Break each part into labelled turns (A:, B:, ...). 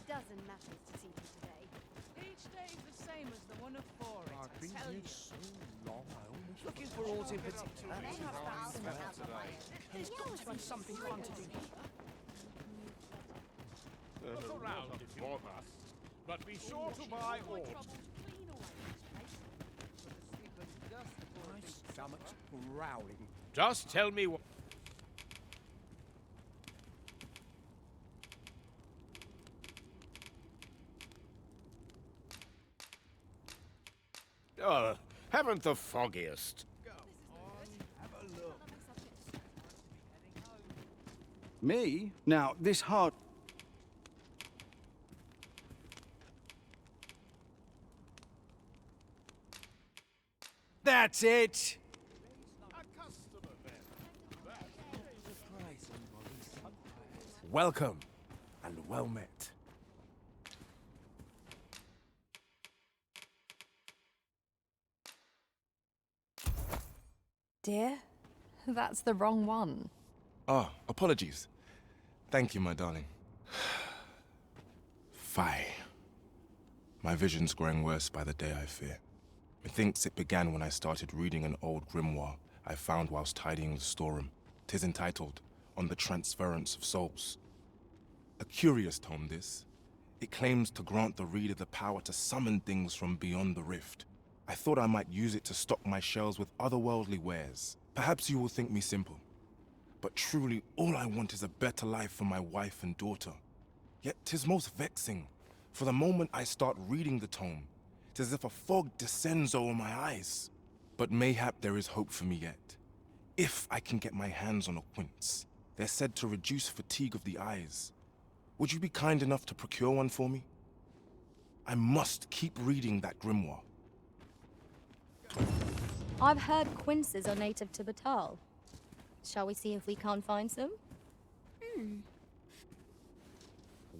A: dozen matters to see to today.
B: Each day's the same as the one before it,
C: I've
B: I
C: been
B: tell
C: here
B: you.
C: so long, I almost
D: Looking for ores in particular. There's got to be something fun to do.
C: Look around if you want us, but be sure to buy ores.
D: My stomach's growling.
C: Just tell me what... haven't the foggiest.
D: Me? Now, this hard... That's it! Welcome, and well met.
E: Dear, that's the wrong one.
F: Ah, apologies. Thank you, my darling. Fie. My vision's growing worse by the day, I fear. Methinks it began when I started reading an old grimoire I found whilst tidying the storeroom. 'Tis entitled, On the Transference of Souls. A curious tome, this. It claims to grant the reader the power to summon things from beyond the rift. I thought I might use it to stock my shelves with otherworldly wares. Perhaps you will think me simple. But truly, all I want is a better life for my wife and daughter. Yet 'tis most vexing, for the moment I start reading the tome, 'tis as if a fog descends over my eyes. But mayhap there is hope for me yet. If I can get my hands on a quince, they're said to reduce fatigue of the eyes. Would you be kind enough to procure one for me? I must keep reading that grimoire.
A: I've heard quinces are native to Batal. Shall we see if we can't find some?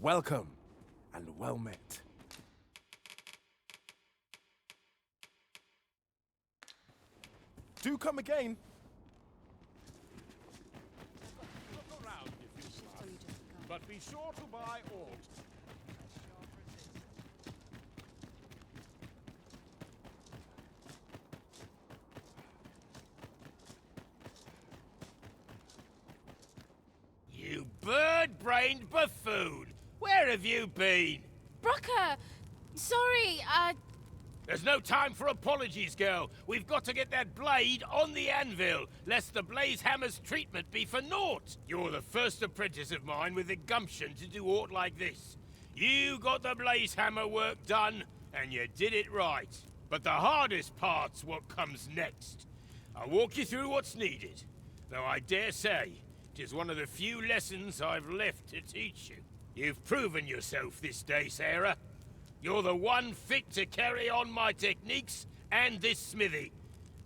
D: Welcome, and well met.
F: Do come again.
C: Look around if you like, but be sure to buy ores.
G: You bird-brained buffoon! Where have you been?
H: Brocker! Sorry,
G: There's no time for apologies, girl. We've got to get that blade on the anvil, lest the blaze hammer's treatment be for naught. You're the first apprentice of mine with the gumption to do aught like this. You got the blaze hammer work done, and you did it right. But the hardest part's what comes next. I'll walk you through what's needed, though I dare say it is one of the few lessons I've left to teach you. You've proven yourself this day, Sarah. You're the one fit to carry on my techniques and this smithy.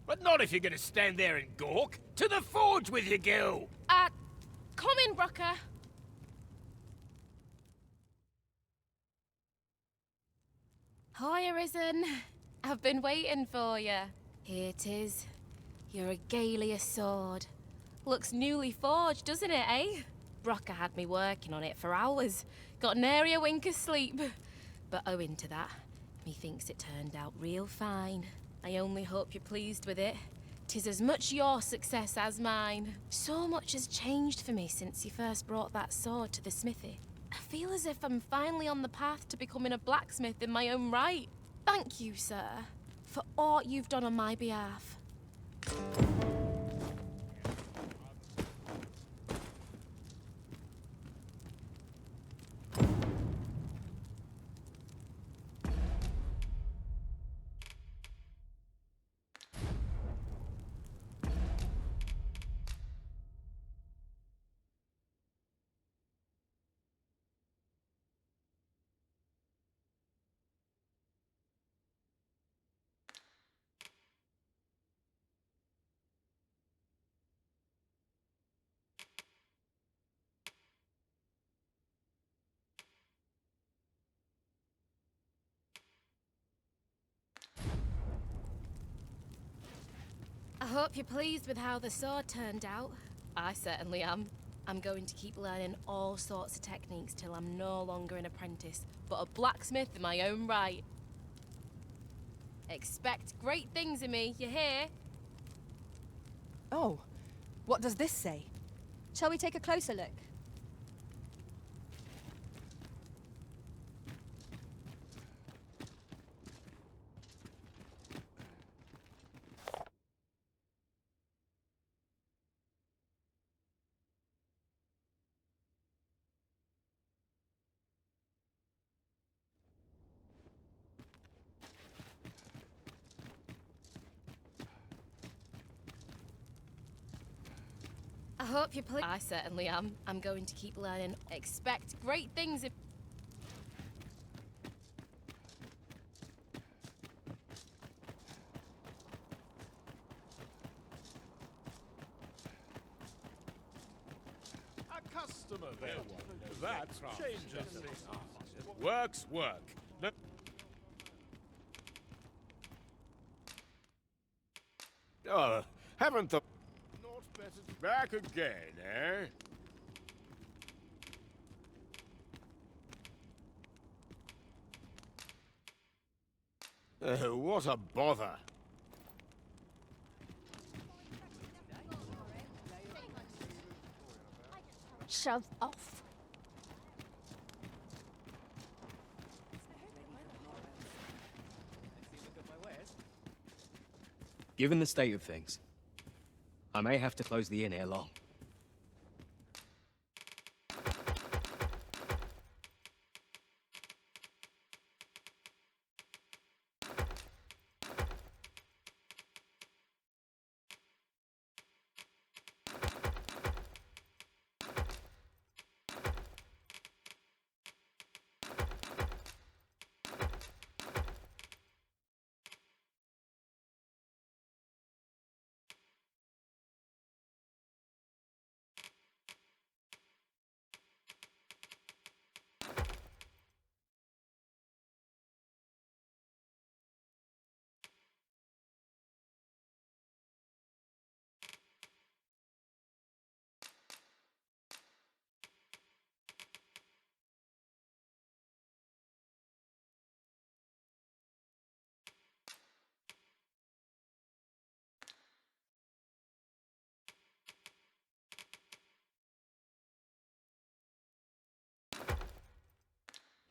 G: But not if you're gonna stand there and gawk. To the forge with you, girl!
H: come in, Brocker. Hi, Arisen. I've been waiting for you. Here it is. Your Regalia sword. Looks newly forged, doesn't it, eh? Brocker had me working on it for hours. Got nary a wink of sleep. But owing to that, methinks it turned out real fine. I only hope you're pleased with it. 'Tis as much your success as mine. So much has changed for me since you first brought that sword to the smithy. I feel as if I'm finally on the path to becoming a blacksmith in my own right. Thank you, sir, for all you've done on my behalf. I hope you're pleased with how the sword turned out. I certainly am. I'm going to keep learning all sorts of techniques till I'm no longer an apprentice, but a blacksmith in my own right. Expect great things of me, you hear?
B: Oh, what does this say?
A: Shall we take a closer look?
H: I hope you're pleased. I certainly am. I'm going to keep learning. Expect great things of...
C: A customer there. That changes things. Work's work. No- Oh, haven't the... Not better to... Back again, eh? What a bother.
A: Shove off.
I: Given the state of things, I may have to close the inn ere long.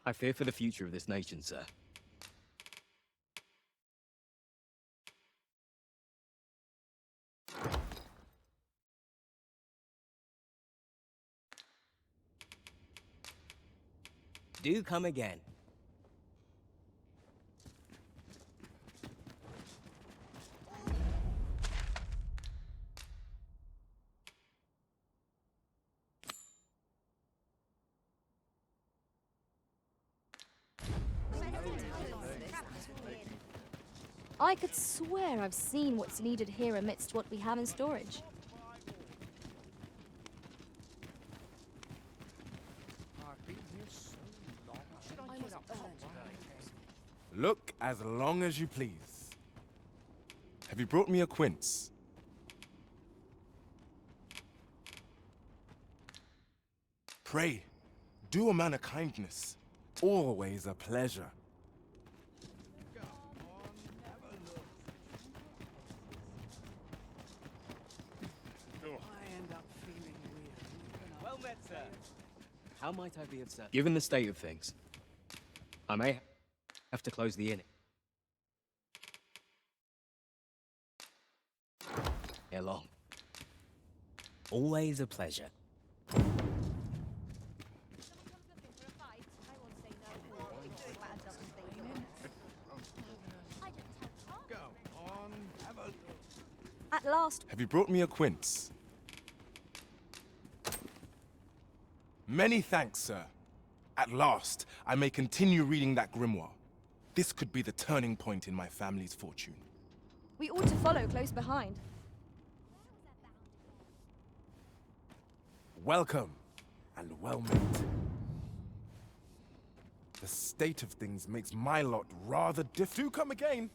I: I fear for the future of this nation, sir. Do come again.
A: I could swear I've seen what's needed here amidst what we have in storage.
D: Look as long as you please.
F: Have you brought me a quince? Pray, do a man a kindness.
D: Always a pleasure.
I: Well met, sir. How might I be of service? Given the state of things, I may have to close the inn. Ere long. Always a pleasure.
A: At last,
F: Have you brought me a quince? Many thanks, sir. At last, I may continue reading that grimoire. This could be the turning point in my family's fortune.
A: we ought to follow close behind.
D: Welcome and well met. The state of things makes my lot rather Do come again.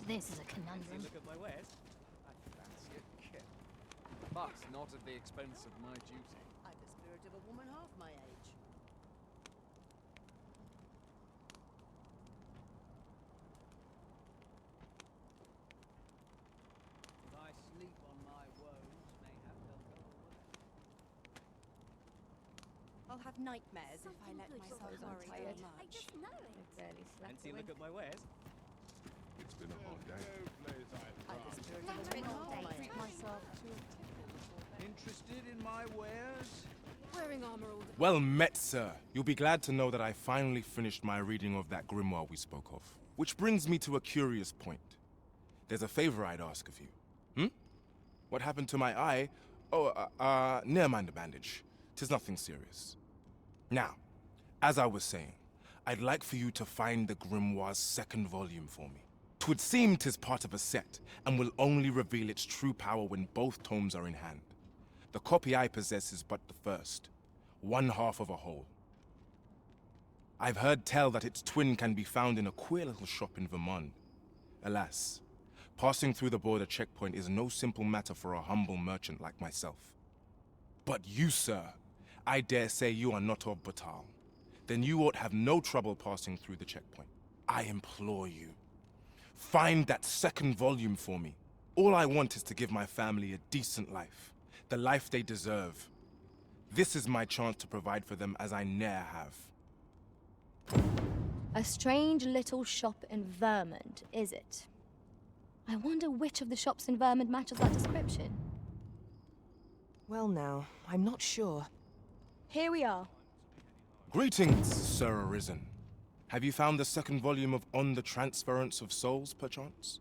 A: This is a conundrum.
J: Look at my wares. I fancy a kip. But not at the expense of my duty.
B: I've the spirit of a woman half my age.
J: If I sleep on my woes, mayhap they'll go away.
B: I'll have nightmares if I let myself worry
A: tired.
B: too much.
A: I barely slept.
J: Fancy a look at my wares.
F: It's been a hard day.
B: I've the spirit of a woman half my age.
A: myself
J: Interested in my wares?
B: Wearing armor all the
F: Well met, sir. You'll be glad to know that I finally finished my reading of that grimoire we spoke of. Which brings me to a curious point. There's a favor I'd ask of you. What happened to my eye? Oh, never mind the bandage. 'Tis nothing serious. Now, as I was saying, I'd like for you to find the grimoire's second volume for me. 'Twould seem 'tis part of a set, and will only reveal its true power when both tomes are in hand. The copy I possess is but the first, one half of a whole. I've heard tell that its twin can be found in a queer little shop in Vermont. Alas, passing through the border checkpoint is no simple matter for a humble merchant like myself. But you, sir, I dare say you are not of Batal. Then you ought have no trouble passing through the checkpoint. I implore you, find that second volume for me. All I want is to give my family a decent life, the life they deserve. This is my chance to provide for them as I ne'er have.
A: A strange little shop in Vermont, is it? I wonder which of the shops in Vermont matches that description.
B: Well now, I'm not sure.
A: Here we are.
F: Greetings, Sir Arisen. Have you found the second volume of On the Transference of Souls, perchance?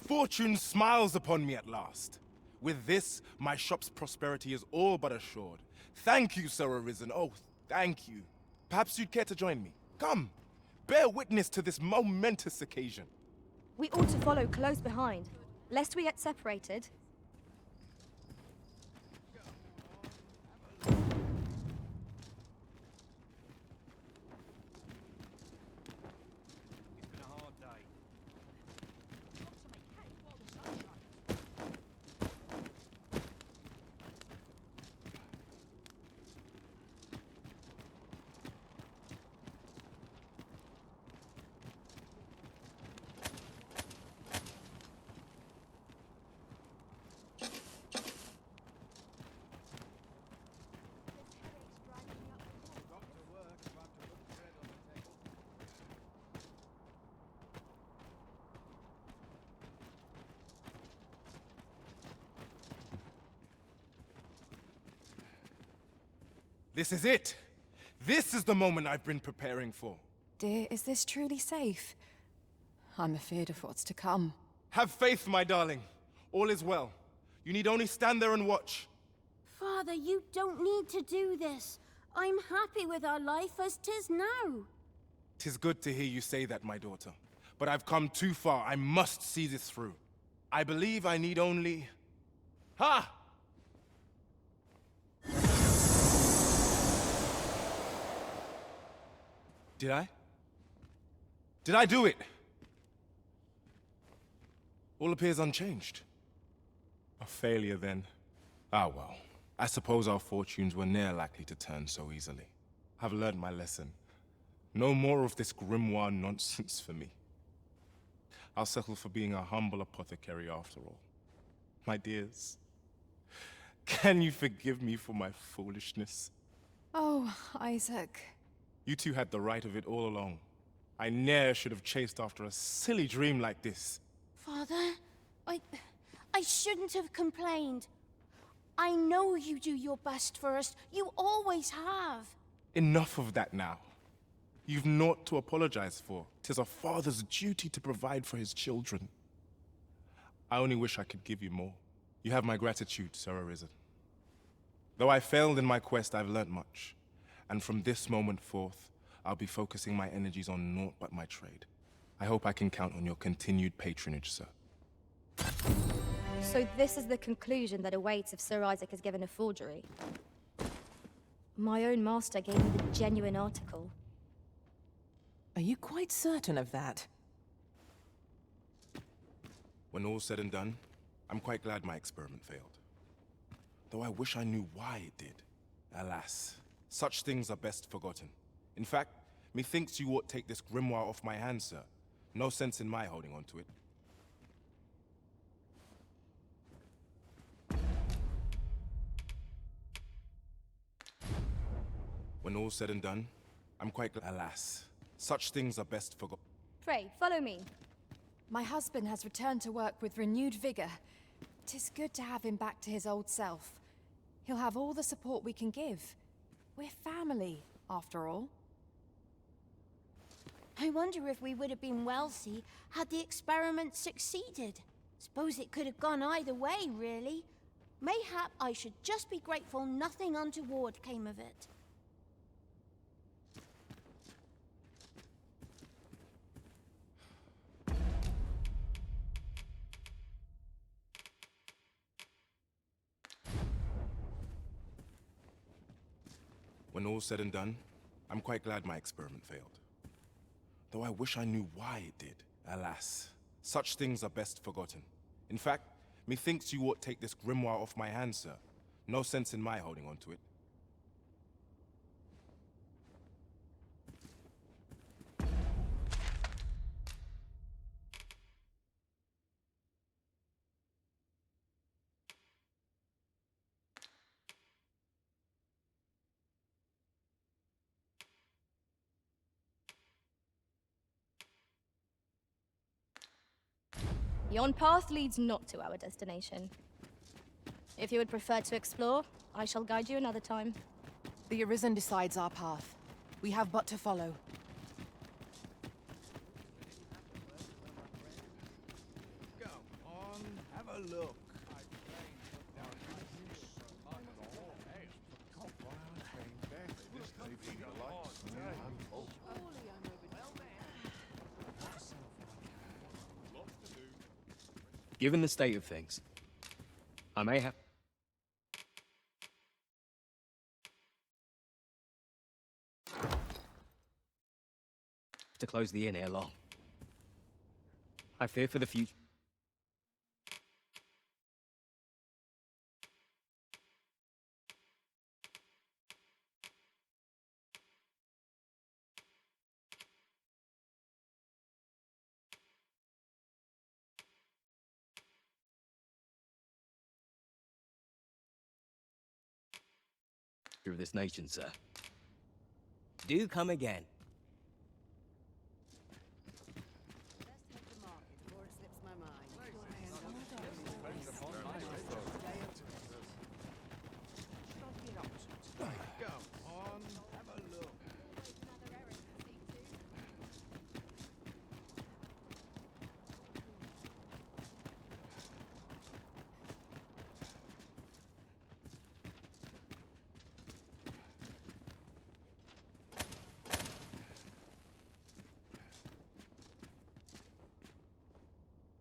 F: Fortune smiles upon me at last. With this, my shop's prosperity is all but assured. Thank you, Sir Arisen. Oh, thank you. Perhaps you'd care to join me. Come, bear witness to this momentous occasion.
A: We ought to follow close behind, lest we get separated.
J: It's been a hard day.
F: This is it. This is the moment I've been preparing for.
E: Dear, is this truly safe? I'm afeard of what's to come.
F: Have faith, my darling. All is well. You need only stand there and watch.
K: Father, you don't need to do this. I'm happy with our life as 'tis now.
F: 'Tis good to hear you say that, my daughter. But I've come too far. I must see this through. I believe I need only... Ha! Did I? Did I do it? All appears unchanged. A failure, then. Ah, well. I suppose our fortunes were ne'er likely to turn so easily. I've learned my lesson. No more of this grimoire nonsense for me. I'll settle for being a humble apothecary after all. My dears, can you forgive me for my foolishness?
E: Oh, Isaac.
F: You two had the right of it all along. I ne'er should have chased after a silly dream like this.
K: Father, I shouldn't have complained. I know you do your best for us. You always have.
F: Enough of that now. You've naught to apologize for. 'Tis a father's duty to provide for his children. I only wish I could give you more. You have my gratitude, Sir Arisen. Though I failed in my quest, I've learnt much. And from this moment forth, I'll be focusing my energies on naught but my trade. I hope I can count on your continued patronage, sir.
A: So this is the conclusion that awaits if Sir Isaac is given a forgery. My own master gave me the genuine article.
L: Are you quite certain of that?
F: When all's said and done, I'm quite glad my experiment failed. Though I wish I knew why it did. Alas, such things are best forgotten. In fact, methinks you ought take this grimoire off my hands, sir. No sense in my holding on to it. When all's said and done, I'm quite glad. Alas, such things are best forgotten.
A: Pray, follow me.
E: My husband has returned to work with renewed vigor. 'Tis good to have him back to his old self. He'll have all the support we can give. We're family, after all.
K: I wonder if we would have been wealthy had the experiment succeeded. Suppose it could have gone either way, really. Mayhap I should just be grateful nothing untoward came of it.
F: When all's said and done, I'm quite glad my experiment failed. Though I wish I knew why it did. Alas, such things are best forgotten. In fact, methinks you ought take this grimoire off my hands, sir. No sense in my holding on to it.
A: Yon path leads not to our destination. If you would prefer to explore, I shall guide you another time.
L: The Arisen decides our path. We have but to follow.
J: Come on, have a look.
I: Given the state of things, I may have to close the inn ere long. I fear for the future. Of this nation, sir. Do come again.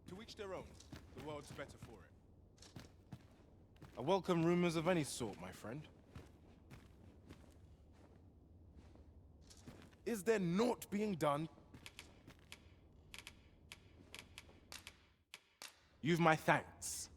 F: To each their own. The world's better for it. I welcome rumors of any sort, my friend. Is there naught being done? You've my thanks.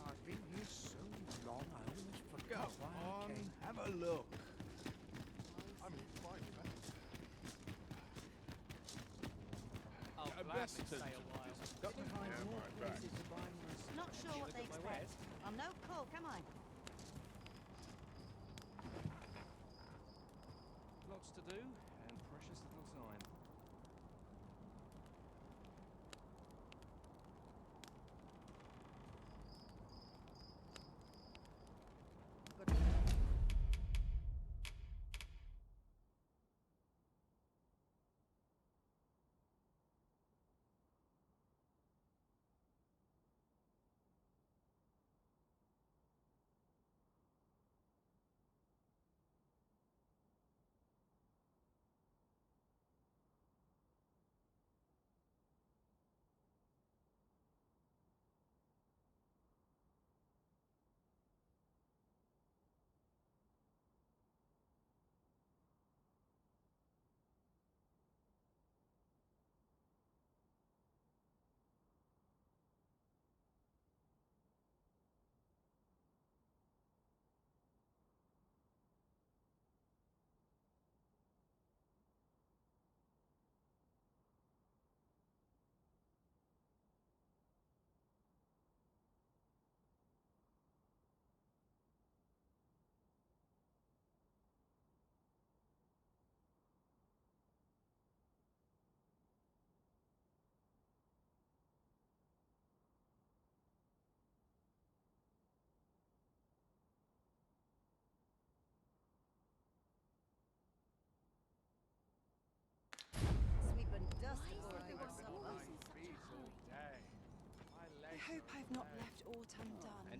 J: I've been here so long, I almost forgot why I came. Have a look. I mean, fine,
B: I'll gladly stay a while.
M: Not sure what they expect. I'm no cook, am I?
J: Lots to do, and precious little time.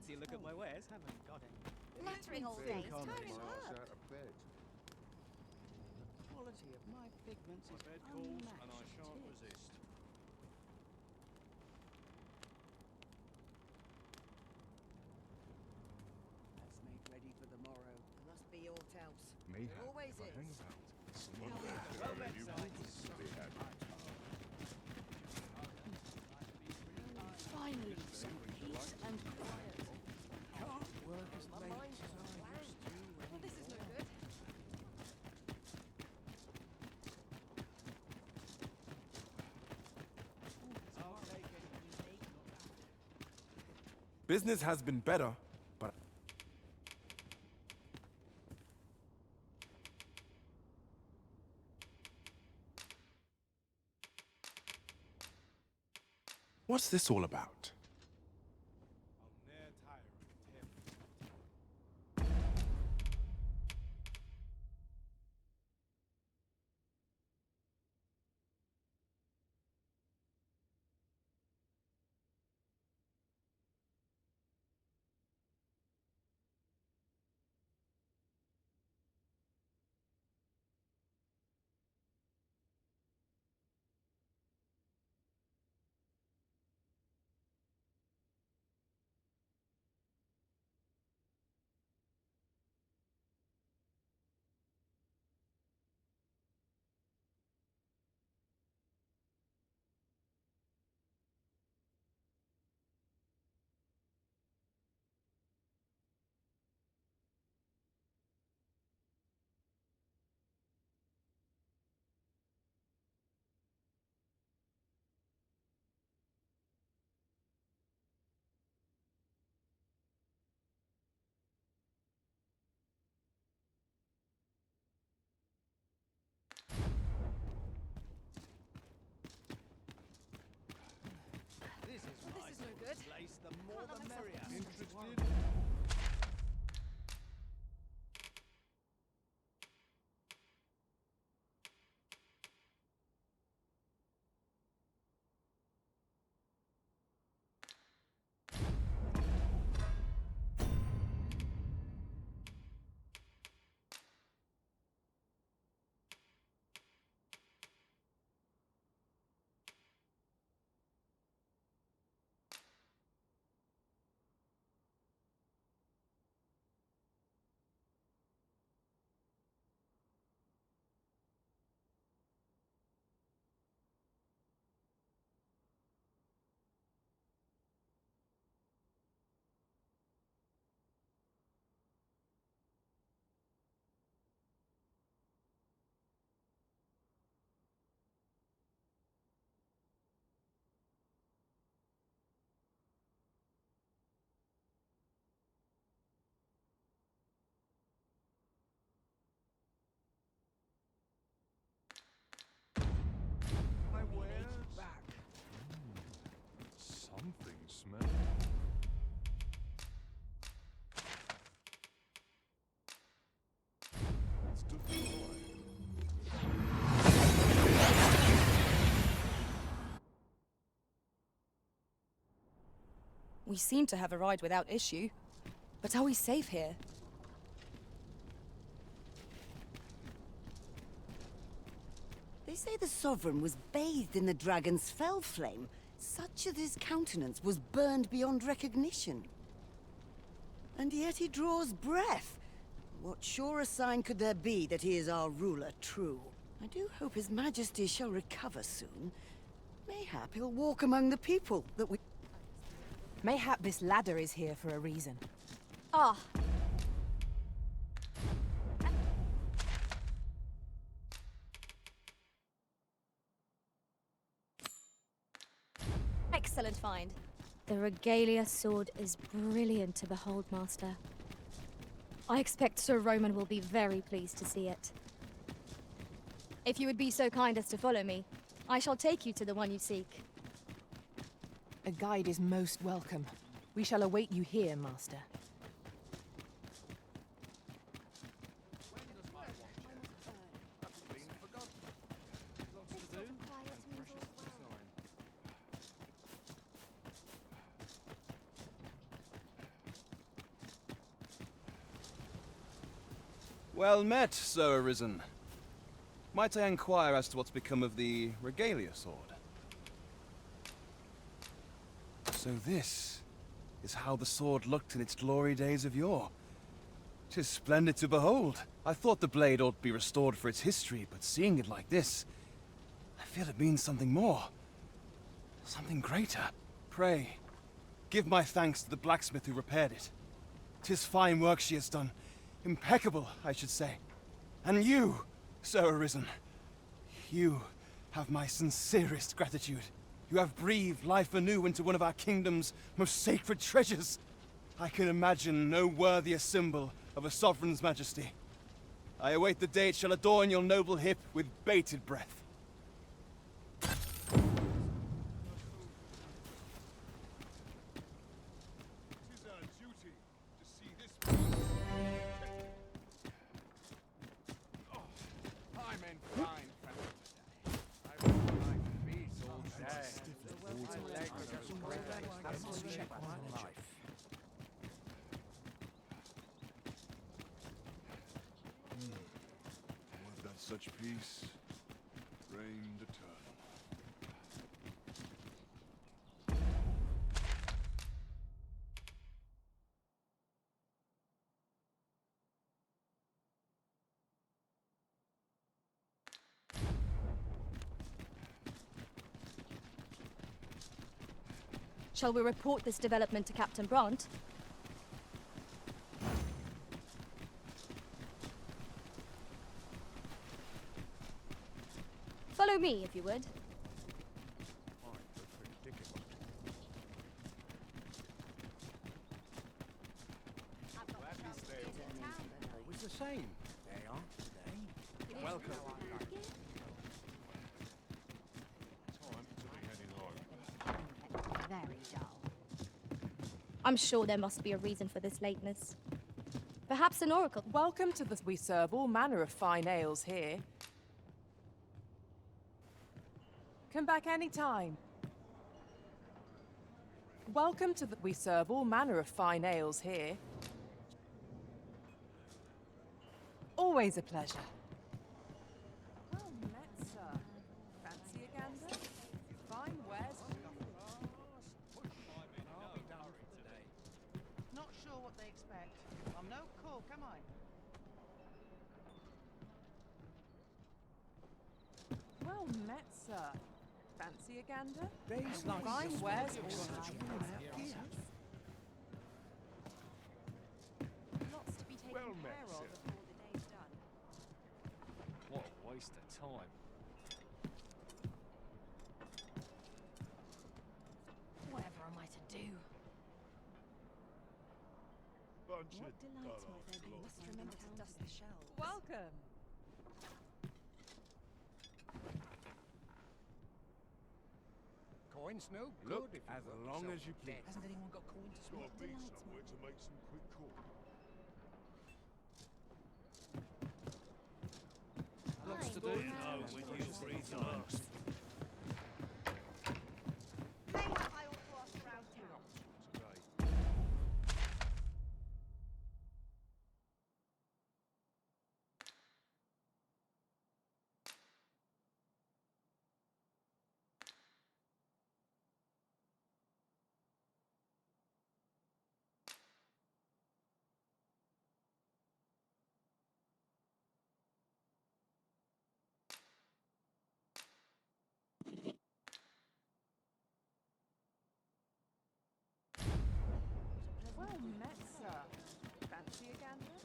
I: Fancy a look at my wares?
M: Haven't got any.
K: Flattering old face. Tiring
J: miles
K: up.
J: out of bed.
M: The quality of my pigments is
J: Bed calls,
M: unmatched.
J: and I shan't
M: Tis.
J: resist.
M: That's made ready for the morrow. Must be your house.
F: Mayhap
M: Always
F: if I hang
M: is.
F: about. Someone
J: You wouldn't be had.
L: Finally, some peace and quiet.
J: Can't work as late as I used to.
E: Well, this is no good.
J: I'll take anything you need.
D: Business has been better, but
F: what's this all about?
D: I'll ne'er tire of him.
J: This is
E: Well,
J: my
E: this is no
J: sort of
E: good.
J: place, the more
E: Can't let
J: the
E: myself
J: merrier.
E: get
J: Interested? My wares back.
D: Something smells. It's deployed.
L: We seem to have arrived without issue. But are we safe here?
N: They say the Sovereign was bathed in the dragon's fell flame, such that his countenance was burned beyond recognition. And yet he draws breath. What surer sign could there be that he is our ruler true? I do hope his majesty shall recover soon. Mayhap he'll walk among the people that we...
L: Mayhap this ladder is here for a reason.
A: Ah. Excellent find. The regalia sword is brilliant to behold, Master. I expect Sir Roman will be very pleased to see it. If you would be so kind as to follow me, I shall take you to the one you seek.
L: A guide is most welcome. We shall await you here, Master.
O: Well met, Sir Arisen. Might I inquire as to what's become of the Regalia sword? So this is how the sword looked in its glory days of yore. 'Tis splendid to behold. I thought the blade ought to be restored for its history, but seeing it like this, I feel it means something more. Something greater. Pray, give my thanks to the blacksmith who repaired it. 'Tis fine work she has done. Impeccable, I should say. And you, Sir Arisen, you have my sincerest gratitude. You have breathed life anew into one of our kingdom's most sacred treasures. I can imagine no worthier symbol of a sovereign's majesty. I await the day it shall adorn your noble hip with bated breath.
J: Such peace reigned eternal.
A: Shall we report this development to Captain Bront? Follow me, if you would.
J: It's the same. They aren't they? Welcome.
C: Time to be heading home.
K: Very dull.
A: I'm sure there must be a reason for this lateness. Perhaps an oracle.
L: Welcome to the... We serve all manner of fine ales here. Come back any time. Welcome to the... We serve all manner of fine ales here. Always a pleasure. Well met, sir. Fancy a gander? Fine wares.
M: Not sure what they expect. I'm no call, come on.
L: Well met, sir. Fancy a gander?
J: Days like
L: Fine
J: this
L: wares.
J: will be such gear.
B: Lots to be taken
C: Well met,
B: care of
C: sir.
B: before the day's done.
I: What a waste of time.
K: Whatever am I to do?
B: What delight might there be? Must remember to dust the shelves.
L: Welcome.
J: Coins no good.
C: Look,
J: if you
C: as
J: work
C: long
J: yourself
C: as you
J: to
C: please.
J: death.
B: Hasn't anyone got coin to split?
C: Gotta be somewhere to make some quick calls.
K: Lots to
M: do. Mayhap I ought to ask around town.
C: Today.
L: Well met, sir. Fancy a gander?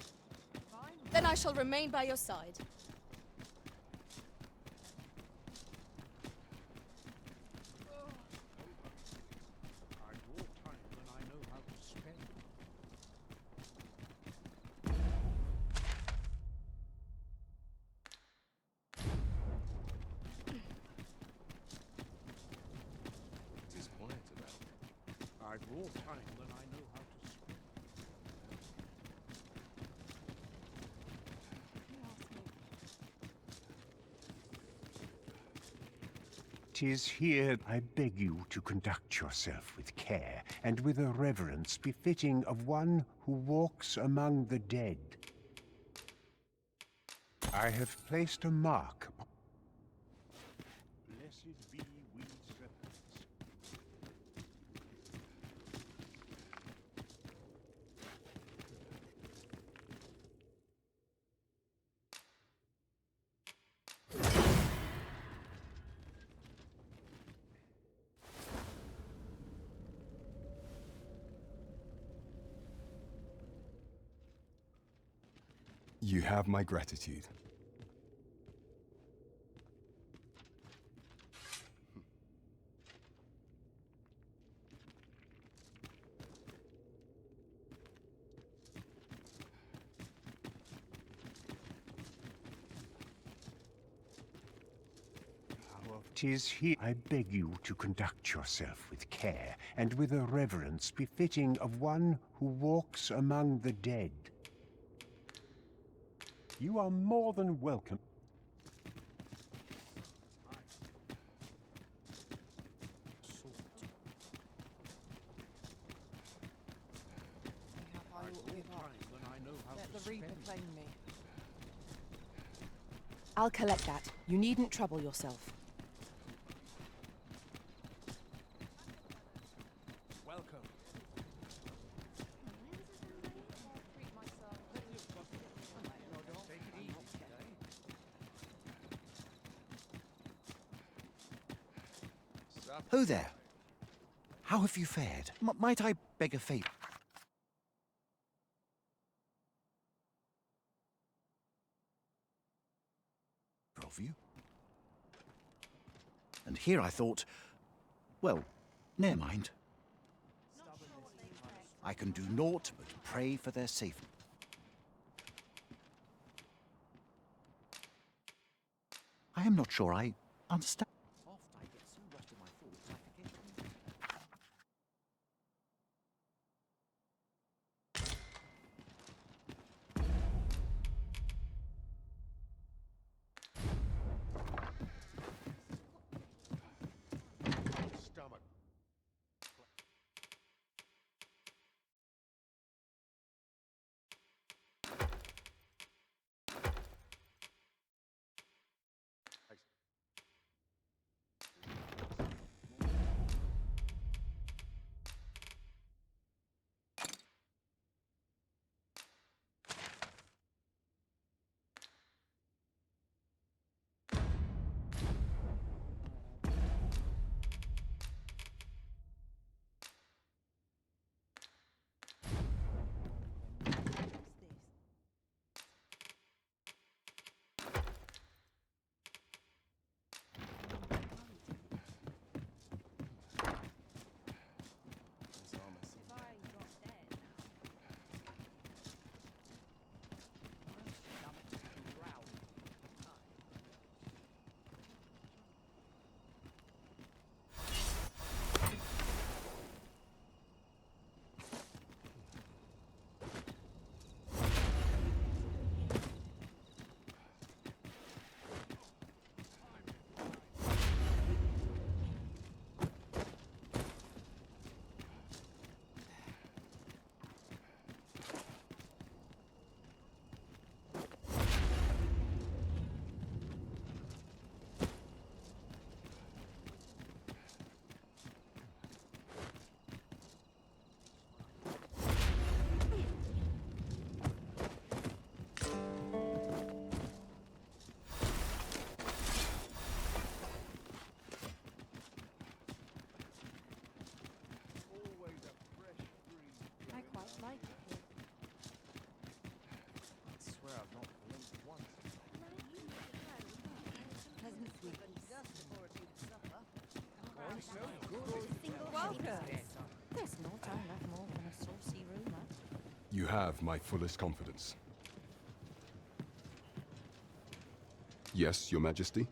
L: Fine.
A: Then I shall remain by your side.
J: I draw time when I know how to spend.
F: It is quiet about.
J: I draw time when I know how to spend.
P: 'Tis here I beg you to conduct yourself with care, and with a reverence befitting of one who walks among the dead. I have placed a mark. Blessed be we servants.
Q: You have my gratitude.
P: Tis here. I beg you to conduct yourself with care and with a reverence befitting of one who walks among the dead. You are more than welcome.
L: Let the Reaper claim me. I'll collect that. You needn't trouble yourself.
J: Welcome.
R: Ho there. How have you fared? Might I beg a favor? Of you? And here I thought, well, never mind. I can do naught but pray for their safety. I am not sure I understand. Oft I get so lost in my thoughts, I forget everything.
J: Stomach.
A: There's no time left more than a saucy rumour.
Q: You have my fullest confidence. Yes, Your Majesty?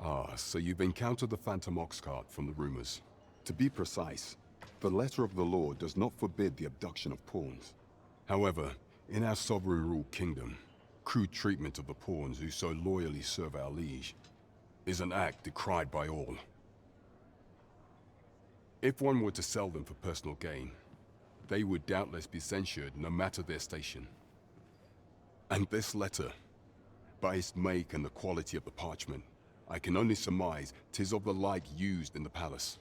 Q: Ah, so you've encountered the Phantom Ox cart from the rumors. To be precise, the letter of the law does not forbid the abduction of pawns. However, in our sovereign-ruled kingdom, crude treatment of the pawns who so loyally serve our liege is an act decried by all. If one were to sell them for personal gain, they would doubtless be censured no matter their station. And this letter, by its make and the quality of the parchment, I can only surmise 'tis of the like used in the palace.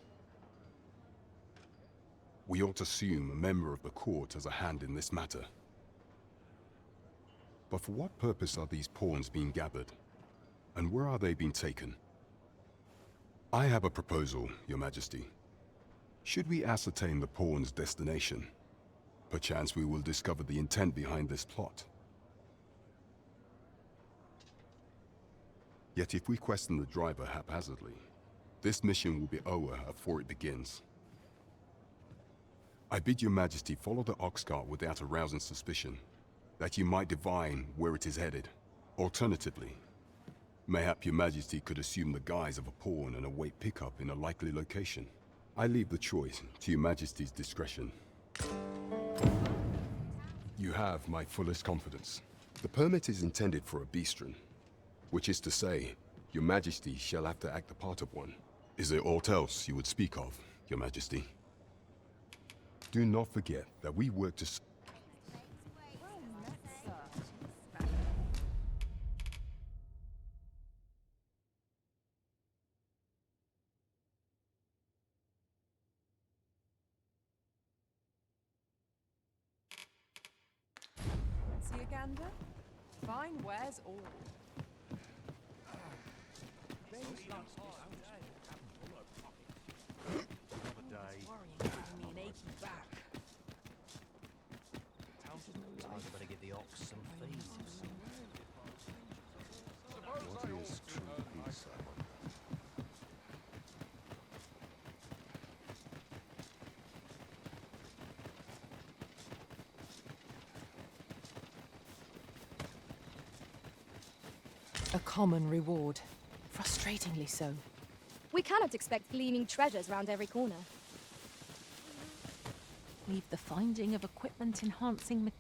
Q: We ought to assume a member of the court has a hand in this matter. But for what purpose are these pawns being gathered? And where are they being taken? I have a proposal, Your Majesty. Should we ascertain the pawn's destination, perchance we will discover the intent behind this plot. Yet if we question the driver haphazardly, this mission will be over before it begins. I bid Your Majesty follow the ox cart without arousing suspicion, that you might divine where it is headed. Alternatively, mayhap Your Majesty could assume the guise of a pawn and await pickup in a likely location. I leave the choice to Your Majesty's discretion. You have my fullest confidence. The permit is intended for a bistron, which is to say, Your Majesty shall have to act the part of one. Is there aught else you would speak of, Your Majesty? Do not forget that we work to...
L: See a gander? Fine wares all.
J: Another day. Worrying, giving me an achy back. I'd better give the ox some feed.
P: What is true peace?
L: A common reward. Frustratingly so.
A: We cannot expect gleaming treasures round every corner.
L: Leave the finding of equipment enhancing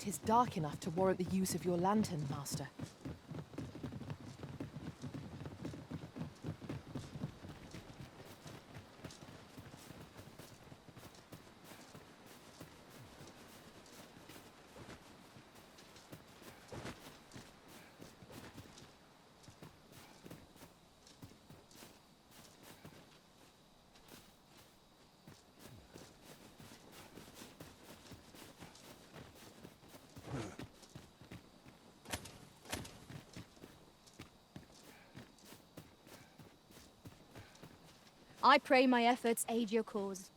L: It is dark enough to warrant the use of your lantern, Master.
A: I pray my efforts aid your cause.